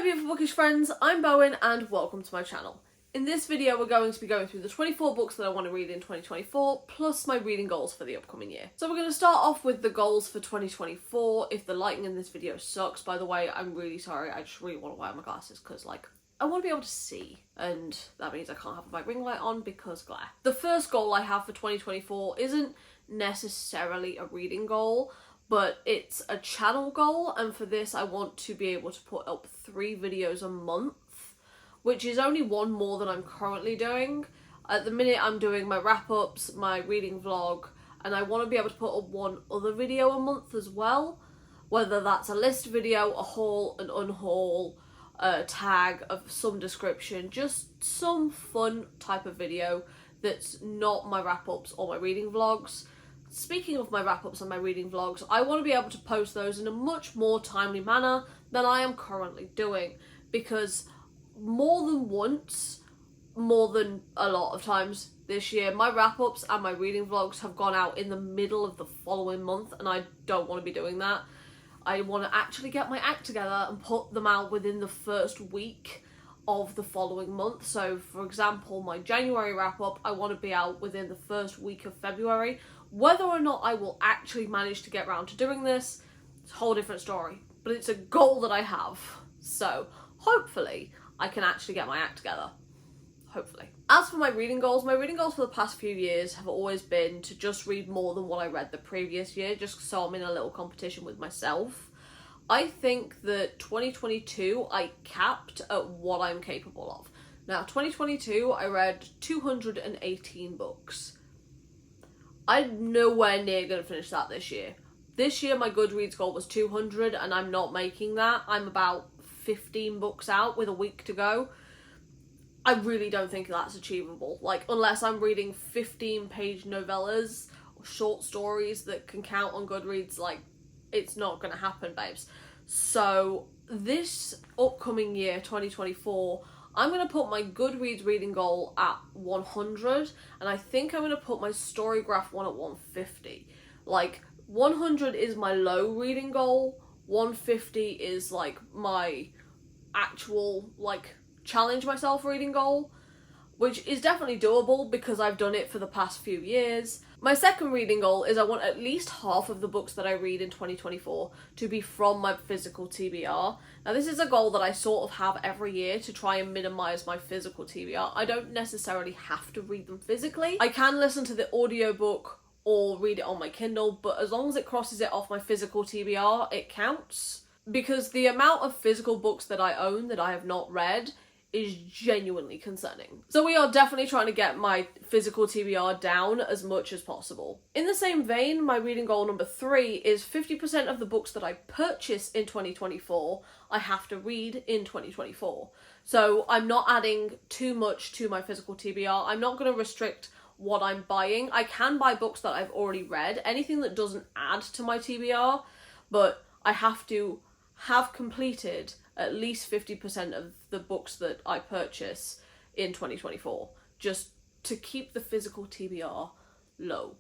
beautiful bookish friends, I'm Bowen and welcome to my channel. In this video we're going to be going through the 24 books that I want to read in 2024 plus my reading goals for the upcoming year. So we're going to start off with the goals for 2024. If the lighting in this video sucks, by the way, I'm really sorry. I just really want to wear my glasses because I want to be able to see, and that means I can't have my ring light on because glare. The first goal I have for 2024 isn't necessarily a reading goal, but it's a channel goal, and for this I want to be able to put up 3 videos a month, which is only one more than I'm currently doing. At the minute I'm doing my wrap-ups, my reading vlog, and I want to be able to put up one other video a month as well, whether that's a list video, a haul, an unhaul, a tag of some description, just some fun type of video that's not my wrap-ups or my reading vlogs. Speaking of my wrap-ups and my reading vlogs, I want to be able to post those in a much more timely manner than I am currently doing, because more than once, more than a lot of times this year, my wrap-ups and my reading vlogs have gone out in the middle of the following month, and I don't want to be doing that. I want to actually get my act together and put them out within the first week of the following month. So for example, my January wrap-up, I want to be out within the first week of February. Whether or not I will actually manage to get around to doing this, it's a whole different story, but it's a goal that I have. So hopefully I can actually get my act together. Hopefully. As for my reading goals for the past few years have always been to just read more than what I read the previous year, just so I'm in a little competition with myself. I think that 2022 I capped at what I'm capable of. Now 2022 I read 218 books. I'm nowhere near going to finish that this year. This year my Goodreads goal was 200 and I'm not making that. I'm about 15 books out with a week to go. I really don't think that's achievable. Unless I'm reading 15-page novellas or short stories that can count on Goodreads, it's not going to happen, babes. So this upcoming year, 2024, I'm going to put my Goodreads reading goal at 100, and I think I'm going to put my Storygraph one at 150. 100 is my low reading goal, 150 is my actual challenge myself reading goal, which is definitely doable because I've done it for the past few years. My second reading goal is I want at least half of the books that I read in 2024 to be from my physical TBR. Now this is a goal that I sort of have every year to try and minimise my physical TBR. I don't necessarily have to read them physically. I can listen to the audiobook or read it on my Kindle, but as long as it crosses it off my physical TBR, it counts. Because the amount of physical books that I own that I have not read is genuinely concerning. So we are definitely trying to get my physical TBR down as much as possible. In the same vein, my reading goal number 3 is 50% of the books that I purchase in 2024, I have to read in 2024. So I'm not adding too much to my physical TBR. I'm not going to restrict what I'm buying. I can buy books that I've already read, anything that doesn't add to my TBR, but I have to have completed at least 50% of the books that I purchase in 2024, just to keep the physical TBR low.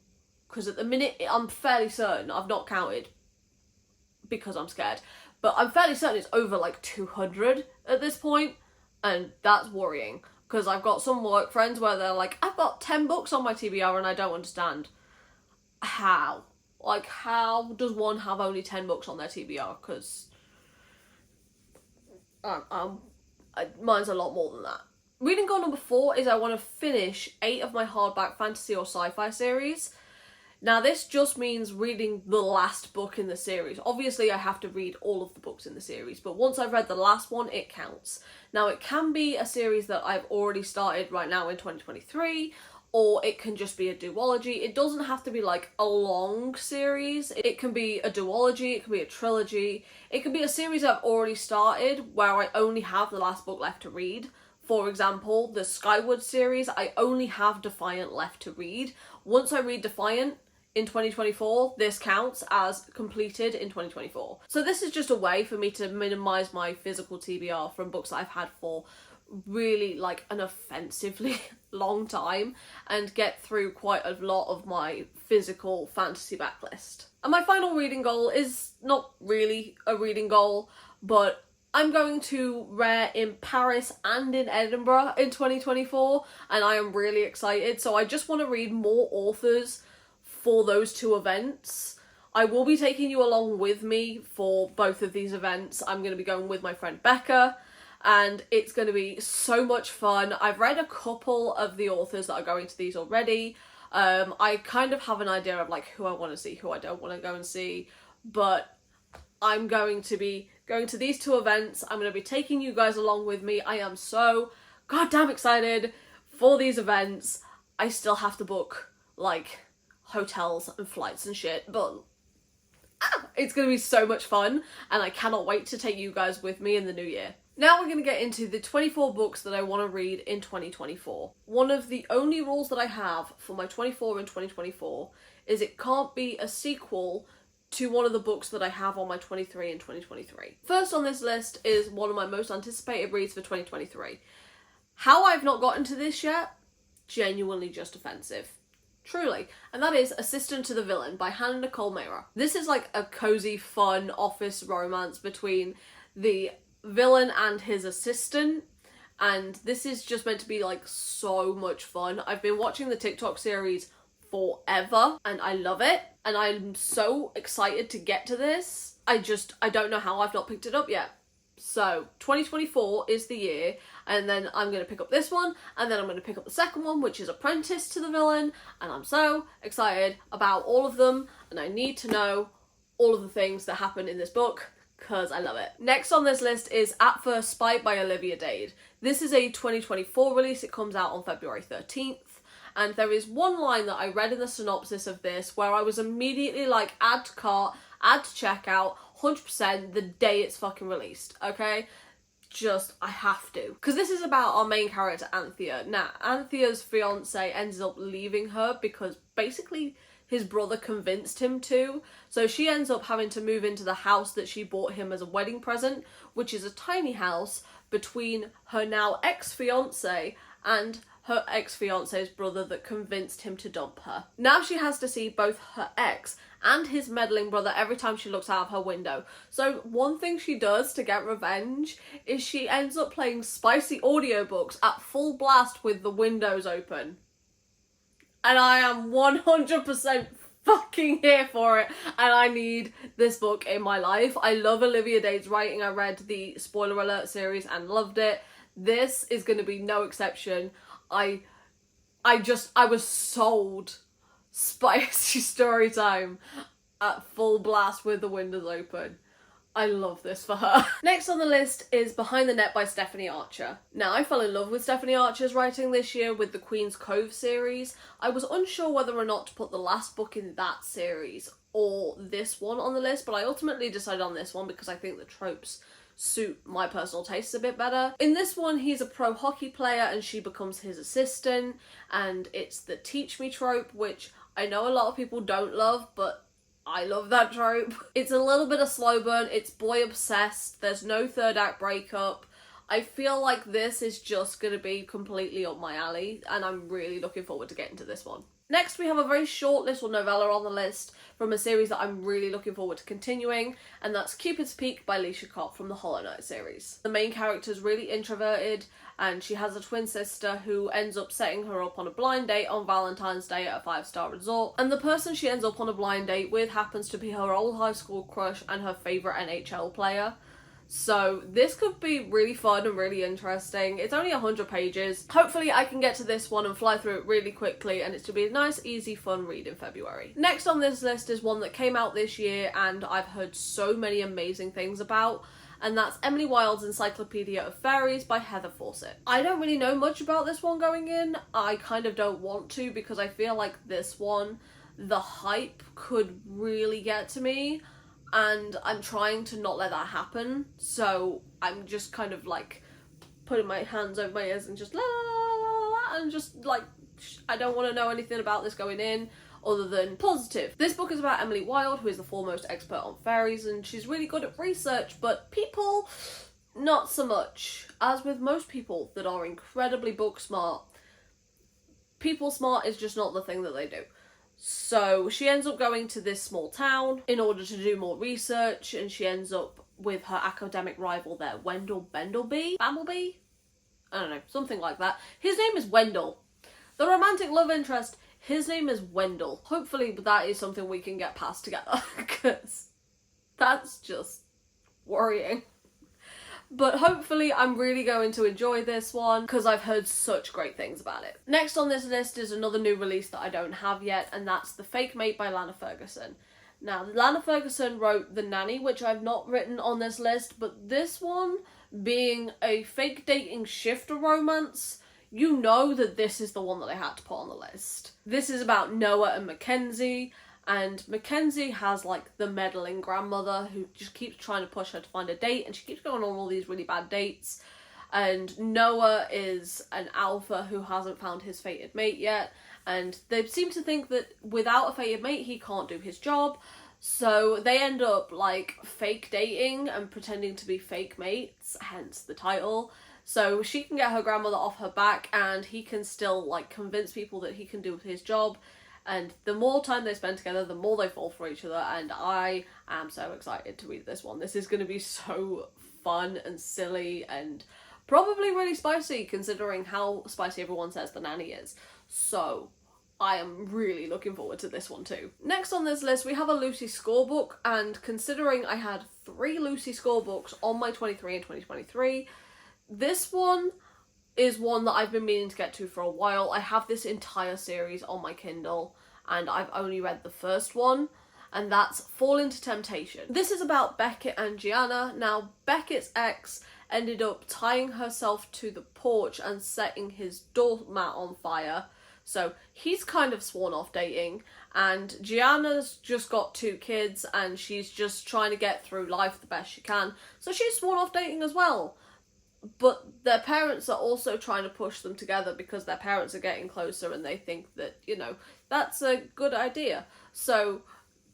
Because at the minute, I'm fairly certain, I've not counted because I'm scared, but I'm fairly certain it's over 200 at this point, and that's worrying. Because I've got some work friends where they're like, I've got 10 books on my TBR and I don't understand. How? How does one have only 10 books on their TBR? Because mine's a lot more than that. Reading goal number 4 is I want to finish 8 of my hardback fantasy or sci-fi series. Now this just means reading the last book in the series. Obviously I have to read all of the books in the series, but once I've read the last one, it counts. Now it can be a series that I've already started right now in 2023, or it can just be a duology. It doesn't have to be a long series. It can be a duology, it can be a trilogy. It can be a series I've already started where I only have the last book left to read. For example, the Skyward series, I only have Defiant left to read. Once I read Defiant in 2024, this counts as completed in 2024. So this is just a way for me to minimise my physical TBR from books that I've had for really an offensively long time and get through quite a lot of my physical fantasy backlist. And my final reading goal is not really a reading goal, but I'm going to Rare in Paris and in Edinburgh in 2024, and I am really excited. So I just want to read more authors for those two events. I will be taking you along with me for both of these events. I'm going to be going with my friend Becca, and it's going to be so much fun. I've read a couple of the authors that are going to these already. I kind of have an idea of like who I want to see, who I don't want to go and see, but I'm going to be going to these two events. I'm going to be taking you guys along with me. I am so goddamn excited for these events. I still have to book like hotels and flights and shit, but it's going to be so much fun, and I cannot wait to take you guys with me in the new year. Now we're going to get into the 24 books that I want to read in 2024. One of the only rules that I have for my 24 in 2024 is it can't be a sequel to one of the books that I have on my 23 in 2023. First on this list is one of my most anticipated reads for 2023. How I've not gotten to this yet, genuinely just offensive. Truly. And that is Assistant to the Villain by Hannah Nicole Mehra. This is like a cozy, fun office romance between the villain and his assistant, and this is just meant to be like so much fun. I've been watching the TikTok series forever and I love it, and I'm so excited to get to this. I don't know how I've not picked it up yet. So 2024 is the year, and then I'm going to pick up this one, and then I'm going to pick up the second one, which is Apprentice to the Villain, and I'm so excited about all of them, and I need to know all of the things that happen in this book because I love it. Next on this list is At First Sight by Olivia Dade. This is a 2024 release. It comes out on February 13th. And there is one line that I read in the synopsis of this where I was immediately like, add to cart, add to checkout, 100% the day it's fucking released, okay? I have to. Because this is about our main character, Anthea. Now, Anthea's fiance ends up leaving her because basically his brother convinced him to. So she ends up having to move into the house that she bought him as a wedding present, which is a tiny house between her now ex-fiance and her ex-fiance's brother that convinced him to dump her. Now she has to see both her ex and his meddling brother every time she looks out of her window. So one thing she does to get revenge is she ends up playing spicy audiobooks at full blast with the windows open. And I am 100% fucking here for it, and I need this book in my life. I love Olivia Dade's writing. I read the Spoiler Alert series and loved it. This is going to be no exception. I was sold. Spicy story time at full blast with the windows open. I love this for her. Next on the list is Behind the Net by Stephanie Archer. Now, I fell in love with Stephanie Archer's writing this year with the Queen's Cove series. I was unsure whether or not to put the last book in that series or this one on the list, but I ultimately decided on this one because I think the tropes suit my personal tastes a bit better. In this one, he's a pro hockey player and she becomes his assistant, and it's the teach me trope, which I know a lot of people don't love, but I love that trope. It's a little bit of slow burn, it's boy obsessed, there's no third act breakup. I feel like this is just going to be completely up my alley, and I'm really looking forward to getting to this one. Next, we have a very short little novella on the list from a series that I'm really looking forward to continuing, and that's Cupid's Peak by Leisha Kopp from the Hollow Knight series. The main character is really introverted, and she has a twin sister who ends up setting her up on a blind date on Valentine's Day at a 5-star resort, and the person she ends up on a blind date with happens to be her old high school crush and her favourite NHL player. So this could be really fun and really interesting. It's only 100 pages. Hopefully I can get to this one and fly through it really quickly, and it's to be a nice, easy, fun read in February. Next on this list is one that came out this year and I've heard so many amazing things about, and that's Emily Wilde's Encyclopedia of Fairies by Heather Fawcett. I don't really know much about this one going in. I kind of don't want to because I feel like this one, the hype could really get to me, and I'm trying to not let that happen, so I'm just kind of like putting my hands over my ears and just la la la la la, and just like I don't want to know anything about this going in other than positive. This book is about Emily Wilde, who is the foremost expert on fairies, and she's really good at research, but people, not so much. As with most people that are incredibly book smart, people smart is just not the thing that they do. So she ends up going to this small town in order to do more research, and she ends up with her academic rival there, Wendell Bambleby? I don't know, something like that. His name is Wendell. The romantic love interest, his name is Wendell. Hopefully that is something we can get past together, because that's just worrying. But hopefully I'm really going to enjoy this one, because I've heard such great things about it. Next on this list is another new release that I don't have yet, and that's The Fake Mate by Lana Ferguson. Now, Lana Ferguson wrote The Nanny, which I've not written on this list, but this one, being a fake dating shifter romance, you know that this is the one that I had to put on the list. This is about Noah and Mackenzie, and Mackenzie has like the meddling grandmother who just keeps trying to push her to find a date, and she keeps going on all these really bad dates. And Noah is an alpha who hasn't found his fated mate yet, and they seem to think that without a fated mate he can't do his job. So they end up like fake dating and pretending to be fake mates, hence the title. So she can get her grandmother off her back, and he can still like convince people that he can do his job. And the more time they spend together, the more they fall for each other, and I am so excited to read this one. This is going to be so fun and silly and probably really spicy, considering how spicy everyone says The Nanny is. So I am really looking forward to this one too. Next on this list we have a Lucy scorebook, and considering I had 3 Lucy scorebooks on my 23 and 2023, this one is one that I've been meaning to get to for a while. I have this entire series on my Kindle, and I've only read the first one, and that's Fall Into Temptation. This is about Beckett and Gianna. Now, Beckett's ex ended up tying herself to the porch and setting his doormat on fire, so he's kind of sworn off dating, and Gianna's just got 2 kids, and she's just trying to get through life the best she can, so she's sworn off dating as well. But their parents are also trying to push them together because their parents are getting closer and they think that, you know, that's a good idea. So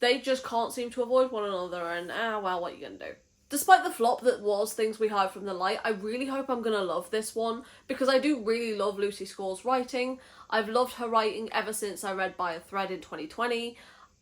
they just can't seem to avoid one another, and well, what are you gonna do? Despite the flop that was Things We Hide from the Light, I really hope I'm gonna love this one, because I do really love Lucy Score's writing. I've loved her writing ever since I read By a Thread in 2020.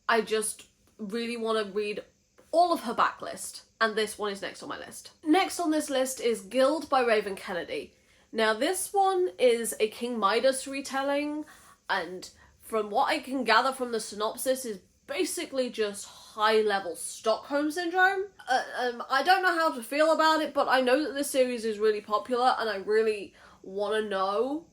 I just really want to read all of her backlist, and this one is next on my list. Next on this list is Guild by Raven Kennedy. Now this one is a King Midas retelling, and from what I can gather from the synopsis is basically just high-level Stockholm Syndrome. I don't know how to feel about it, but I know that this series is really popular, and I really want to know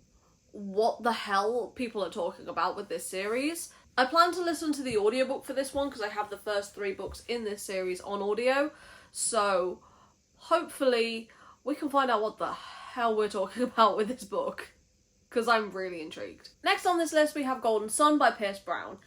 what the hell people are talking about with this series. I plan to listen to the audiobook for this one because I have the first 3 books in this series on audio, so hopefully we can find out what the hell we're talking about with this book, because I'm really intrigued. Next on this list we have Golden Sun by Pierce Brown.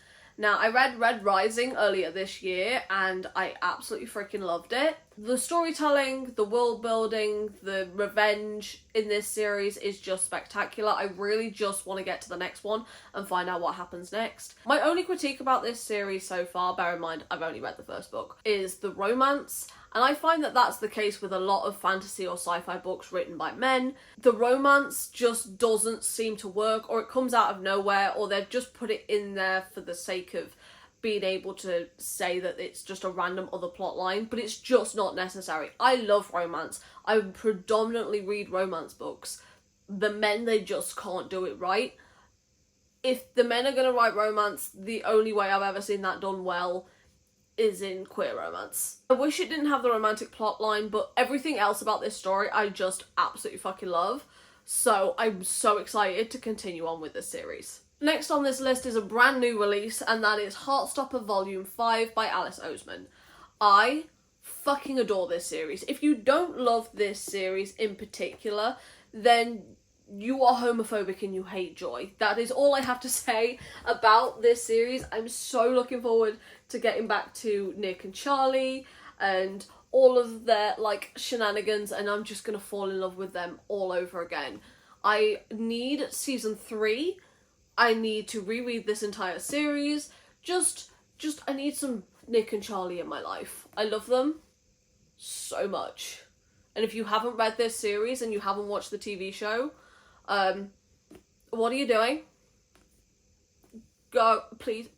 Now, I read Red Rising earlier this year, and I absolutely freaking loved it. The storytelling, the world building, the revenge in this series is just spectacular. I really just want to get to the next one and find out what happens next. My only critique about this series so far, bear in mind I've only read the first book, is the romance. And I find that that's the case with a lot of fantasy or sci-fi books written by men. The romance just doesn't seem to work, or it comes out of nowhere, or they've just put it in there for the sake of being able to say that it's just a random other plot line, but it's just not necessary. I love romance. I predominantly read romance books. The men, they just can't do it right. If the men are going to write romance, the only way I've ever seen that done well is in queer romance. I wish it didn't have the romantic plot line, but everything else about this story I just absolutely fucking love. So I'm so excited to continue on with this series. Next on this list is a brand new release, and that is Heartstopper Volume 5 by Alice Oseman. I fucking adore this series. If you don't love this series in particular, then you are homophobic and you hate joy. That is all I have to say about this series. I'm so looking forward to getting back to Nick and Charlie and all of their like shenanigans, and I'm just gonna fall in love with them all over again. I need season 3. I need to reread this entire series. Just I need some Nick and Charlie in my life. I love them so much. And if you haven't read this series and you haven't watched the TV show, what are you doing? Go, please.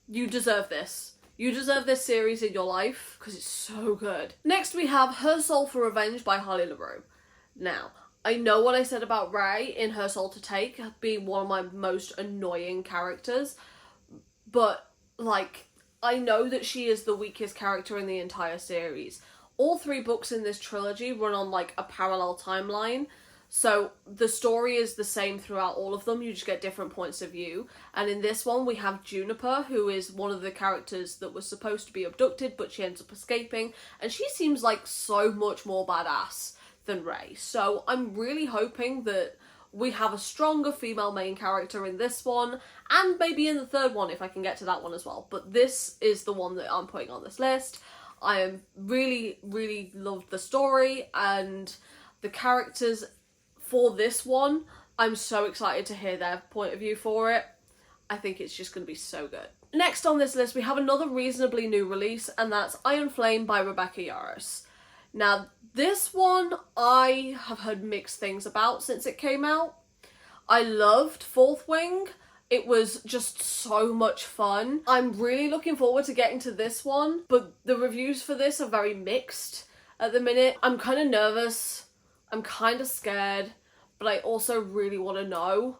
You deserve this. You deserve this series in your life because it's so good. Next we have Her Soul for Revenge by Harley LaRue. Now, I know what I said about Ray in Her Soul to Take being one of my most annoying characters, but like, I know that she is the weakest character in the entire series. All 3 books in this trilogy run on like a parallel timeline, so the story is the same throughout all of them, you just get different points of view. And in this one we have Juniper, who is one of the characters that was supposed to be abducted, but she ends up escaping, and she seems like so much more badass than Ray. So I'm really hoping that we have a stronger female main character in this one, and maybe in the 3rd one if I can get to that one as well. But this is the one that I'm putting on this list. I am really loved the story and the characters for this one. I'm so excited to hear their point of view for it. I think it's just going to be so good. Next on this list we have another reasonably new release, and that's Iron Flame by Rebecca Yarros. Now, this one I have heard mixed things about since it came out. I loved Fourth Wing. It was just so much fun. I'm really looking forward to getting to this one, but the reviews for this are very mixed at the minute. I'm kind of nervous. I'm kind of scared, but I also really want to know,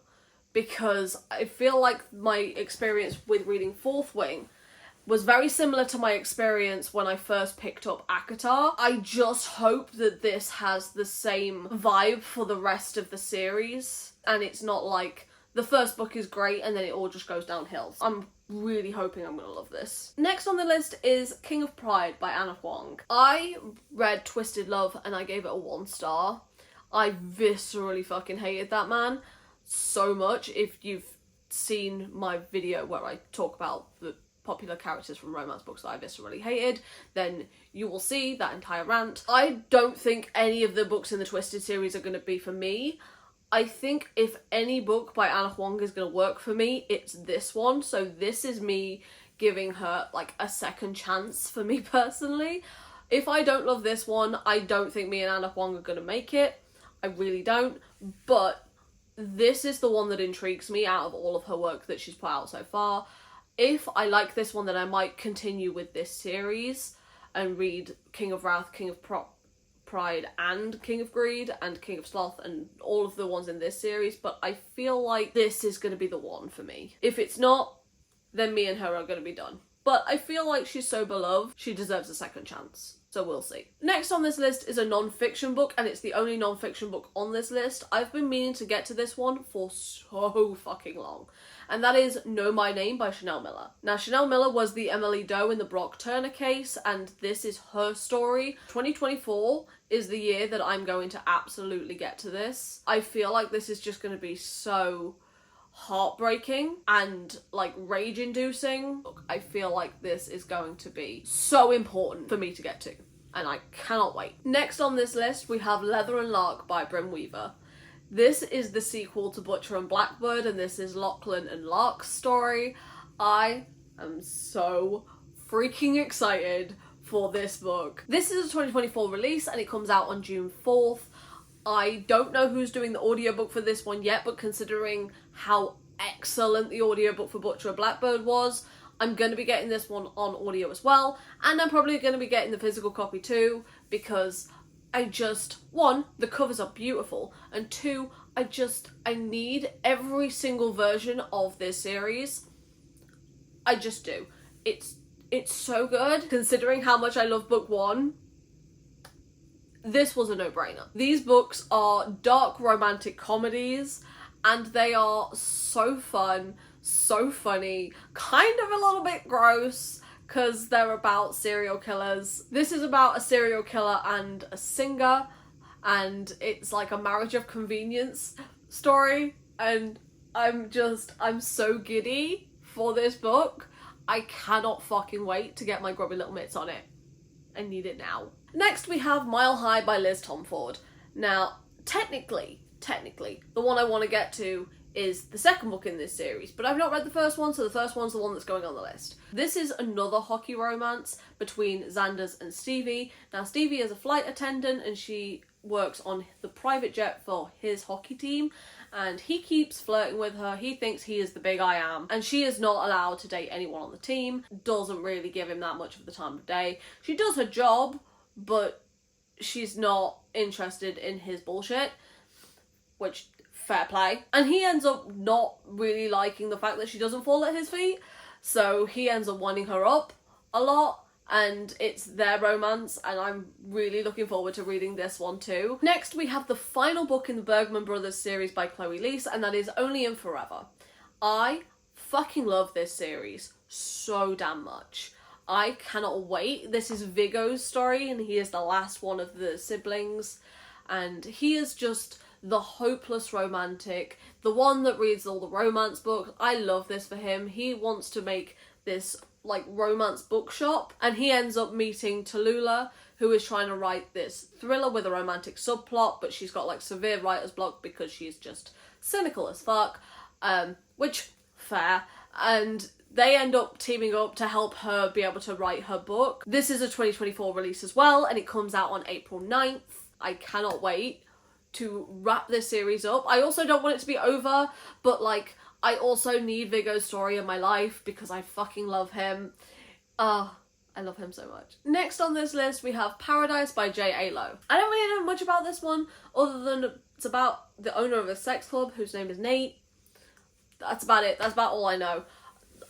because I feel like my experience with reading Fourth Wing was very similar to my experience when I first picked up ACOTAR. I just hope that this has the same vibe for the rest of the series, and it's not like the first book is great and then it all just goes downhill. I'm really hoping I'm gonna love this. Next on the list is King of Pride by Anna Huang. I read Twisted Love and I gave it a 1 star. I viscerally fucking hated that man so much. If you've seen my video where I talk about the popular characters from romance books that I viscerally hated, then you will see that entire rant. I don't think any of the books in the Twisted series are going to be for me. I think if any book by Anna Huang is going to work for me, it's this one. So this is me giving her like a second chance for me personally. If I don't love this one, I don't think me and Anna Huang are going to make it. I really don't. But this is the one that intrigues me out of all of her work that she's put out so far. If I like this one, then I might continue with this series and read King of Wrath, King of Pride, and King of Greed, and King of Sloth, and all of the ones in this series, but I feel like this is going to be the one for me. If it's not, then me and her are going to be done. But I feel like she's so beloved, she deserves a second chance. So we'll see. Next on this list is a non-fiction book, and it's the only non-fiction book on this list. I've been meaning to get to this one for so fucking long, and that is Know My Name by Chanel Miller. Now, Chanel Miller was the Emily Doe in the Brock Turner case, and this is her story. 2024 is the year that I'm going to absolutely get to this. I feel like this is just going to be so heartbreaking and like rage-inducing. I feel like this is going to be so important for me to get to, and I cannot wait. Next on this list we have Leather and Lark by Bryn Weaver. This is the sequel to Butcher and Blackbird, and this is Lachlan and Lark's story. I am so freaking excited for this book. This is a 2024 release and it comes out on June 4th. I don't know who's doing the audiobook for this one yet, but considering how excellent the audiobook for Butcher and Blackbird was, I'm going to be getting this one on audio as well, and I'm probably going to be getting the physical copy too, because one, the covers are beautiful, and two, I need every single version of this series. I just do. It's so good. Considering how much I love book 1, this was a no-brainer. These books are dark romantic comedies, and they are so fun, so funny, kind of a little bit gross, because they're about serial killers. This is about a serial killer and a singer, and it's like a marriage of convenience story, and I'm so giddy for this book. I cannot fucking wait to get my grubby little mitts on it. I need it now. Next we have Mile High by Liz Tomford. Now, technically, the one I want to get to is the second book in this series, but I've not read the first one, so the first one's the one that's going on the list. This is another hockey romance between Xanders and Stevie. Now, Stevie is a flight attendant and she works on the private jet for his hockey team, and he keeps flirting with her. He thinks he is the big I am, and she is not allowed to date anyone on the team. Doesn't really give him that much of the time of day. She does her job, but she's not interested in his bullshit, which, fair play. And he ends up not really liking the fact that she doesn't fall at his feet, so he ends up winding her up a lot, and it's their romance, and I'm really looking forward to reading this one too. Next, we have the final book in the Bergman Brothers series by Chloe Leese, and that is Only in Forever. I fucking love this series so damn much. I cannot wait. This is Viggo's story, and he is the last one of the siblings, and he is just the hopeless romantic, the one that reads all the romance books. I love this for him. He wants to make this like romance bookshop, and he ends up meeting Tallulah, who is trying to write this thriller with a romantic subplot, but she's got like severe writer's block because she's just cynical as fuck, which, fair, and they end up teaming up to help her be able to write her book. This is a 2024 release as well, and it comes out on April 9th. I cannot wait to wrap this series up. I also don't want it to be over, but like, I also need Viggo's story in my life because I fucking love him. I love him so much. Next on this list, we have Paradise by J.A. Lowe. I don't really know much about this one, other than it's about the owner of a sex club whose name is Nate. That's about it. That's about all I know.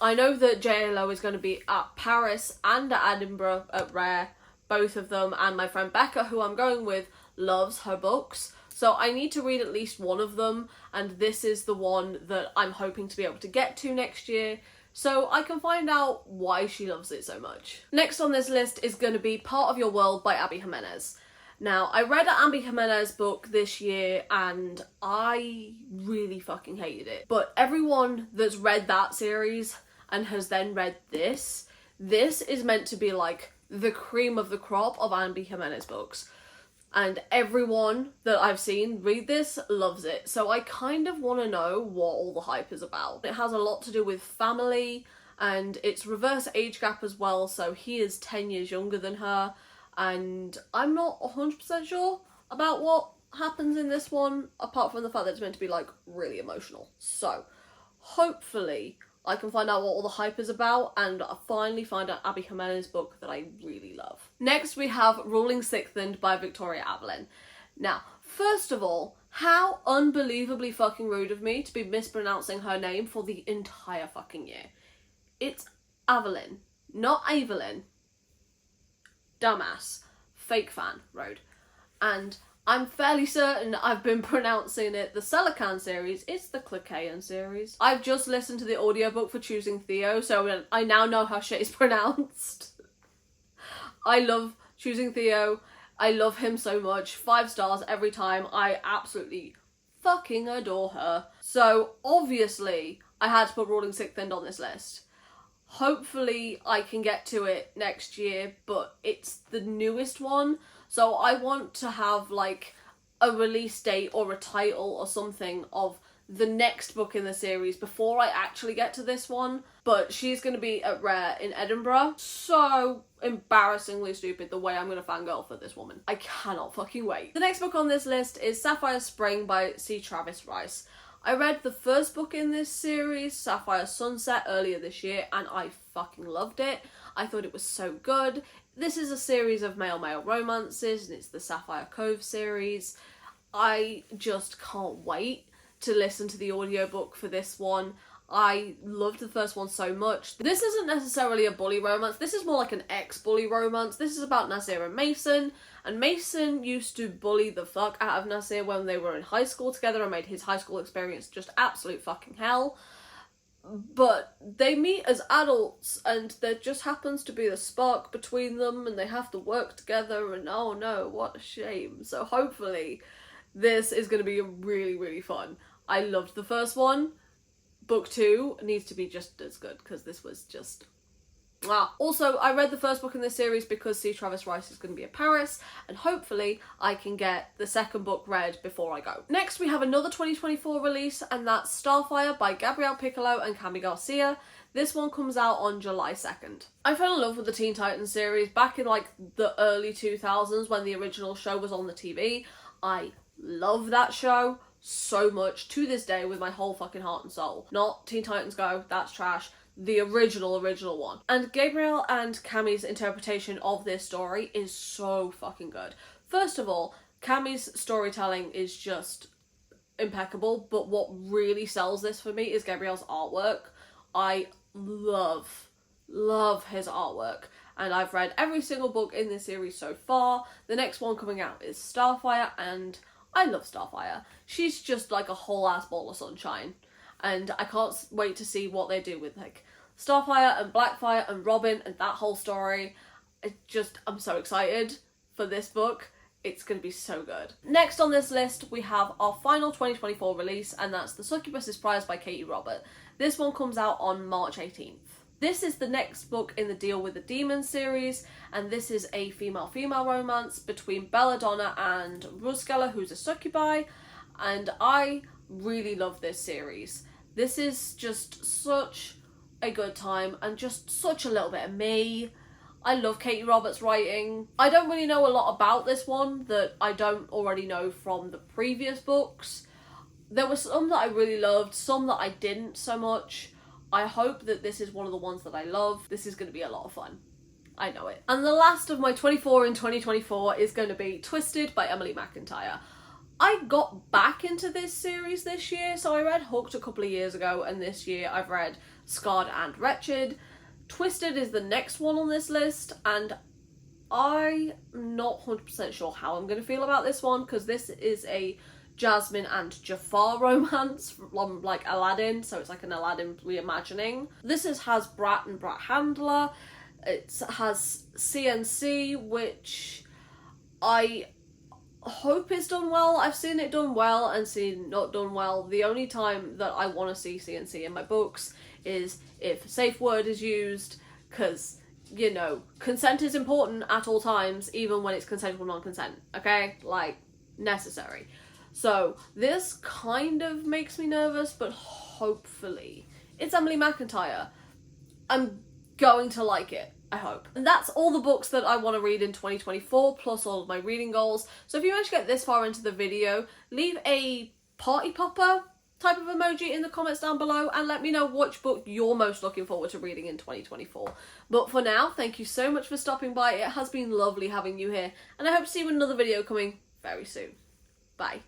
I know that J.A. Lowe is going to be at Paris and at Edinburgh at Rare, both of them, and my friend Becca, who I'm going with, loves her books. So I need to read at least one of them, and this is the one that I'm hoping to be able to get to next year, so I can find out why she loves it so much. Next on this list is going to be Part of Your World by Abby Jimenez. Now, I read an Abby Jimenez book this year, and I really fucking hated it. But everyone that's read that series and has then read this is meant to be like the cream of the crop of Abby Jimenez books. And everyone that I've seen read this loves it. So I kind of want to know what all the hype is about. It has a lot to do with family, and it's reverse age gap as well. So he is 10 years younger than her. And I'm not 100% sure about what happens in this one, apart from the fact that it's meant to be like really emotional. So hopefully I can find out what all the hype is about, and finally find out Abby Jimenez's book that I really love. Next, we have Ruling Sixthand by Victoria Avelin. Now, first of all, how unbelievably fucking rude of me to be mispronouncing her name for the entire fucking year. It's Avelin, not Evelyn. Dumbass. Fake fan, road. And I'm fairly certain I've been pronouncing it the Celican series. It's the Clicaean series. I've just listened to the audiobook for Choosing Theo, so I now know how shit is pronounced. I love Choosing Theo. I love him so much. 5 stars every time. I absolutely fucking adore her. So obviously I had to put Ruling Sixthand on this list. Hopefully I can get to it next year, but it's the newest one, so I want to have like a release date or a title or something of the next book in the series before I actually get to this one. But she's going to be at Rare in Edinburgh. So embarrassingly stupid the way I'm going to fangirl for this woman. I cannot fucking wait. The next book on this list is Sapphire Spring by C. Travis Rice. I read the first book in this series, Sapphire Sunset, earlier this year, and I fucking loved it. I thought it was so good. This is a series of male-male romances, and it's the Sapphire Cove series. I just can't wait to listen to the audiobook for this one. I loved the first one so much. This isn't necessarily a bully romance. This is more like an ex-bully romance. This is about Nasir and Mason. And Mason used to bully the fuck out of Nasir when they were in high school together and made his high school experience just absolute fucking hell. But they meet as adults and there just happens to be a spark between them and they have to work together, and oh no, what a shame. So hopefully this is going to be really, really fun. I loved the first one. Book 2 needs to be just as good because this was just... Also, I read the first book in this series because C. Travis Rice is going to be in Paris, and hopefully I can get the second book read before I go. Next, we have another 2024 release, and that's Starfire by Gabrielle Piccolo and Cami Garcia. This one comes out on July 2nd. I fell in love with the Teen Titans series back in like the early 2000s when the original show was on the TV. I love that show so much to this day with my whole fucking heart and soul. Not Teen Titans Go, that's trash. The original one. And Gabrielle and Cammie's interpretation of this story is so fucking good. First of all, Cammie's storytelling is just impeccable, but what really sells this for me is Gabrielle's artwork. I love his artwork, and I've read every single book in this series so far. The next one coming out is Starfire, and I love Starfire. She's just like a whole ass ball of sunshine, and I can't wait to see what they do with like Starfire and Blackfire and Robin and that whole story. I'm so excited for this book. It's going to be so good. Next on this list, we have our final 2024 release, and that's The Succubus's Prize by Katie Robert. This one comes out on March 18th. This is the next book in the Deal with the Demons series, and this is a female-female romance between Belladonna and Ruscella, who's a succubi, and I really love this series. This is just such a good time, and just such a little bit of me. I love Katie Roberts' writing. I don't really know a lot about this one that I don't already know from the previous books. There were some that I really loved, some that I didn't so much. I hope that this is one of the ones that I love. This is going to be a lot of fun. I know it. And the last of my 24 in 2024 is going to be Twisted by Emily McIntyre. I got back into this series this year, so I read Hooked a couple of years ago, and this year I've read Scarred and Wretched. Twisted is the next one on this list, and I'm not 100% sure how I'm going to feel about this one, because this is a Jasmine and Jafar romance from like Aladdin, so it's like an Aladdin reimagining. This has Brat and Brat Handler. It has CNC, which I hope is done well. I've seen it done well and seen not done well. The only time that I want to see CNC in my books is if safe word is used, because, you know, consent is important at all times, even when it's consensual non-consent, okay? Like, necessary. So this kind of makes me nervous, but hopefully it's Emily McIntyre. I'm going to like it, I hope. And that's all the books that I want to read in 2024, plus all of my reading goals. So if you manage to get this far into the video, leave a party popper type of emoji in the comments down below and let me know which book you're most looking forward to reading in 2024. But for now, thank you so much for stopping by. It has been lovely having you here, and I hope to see you in another video coming very soon. Bye.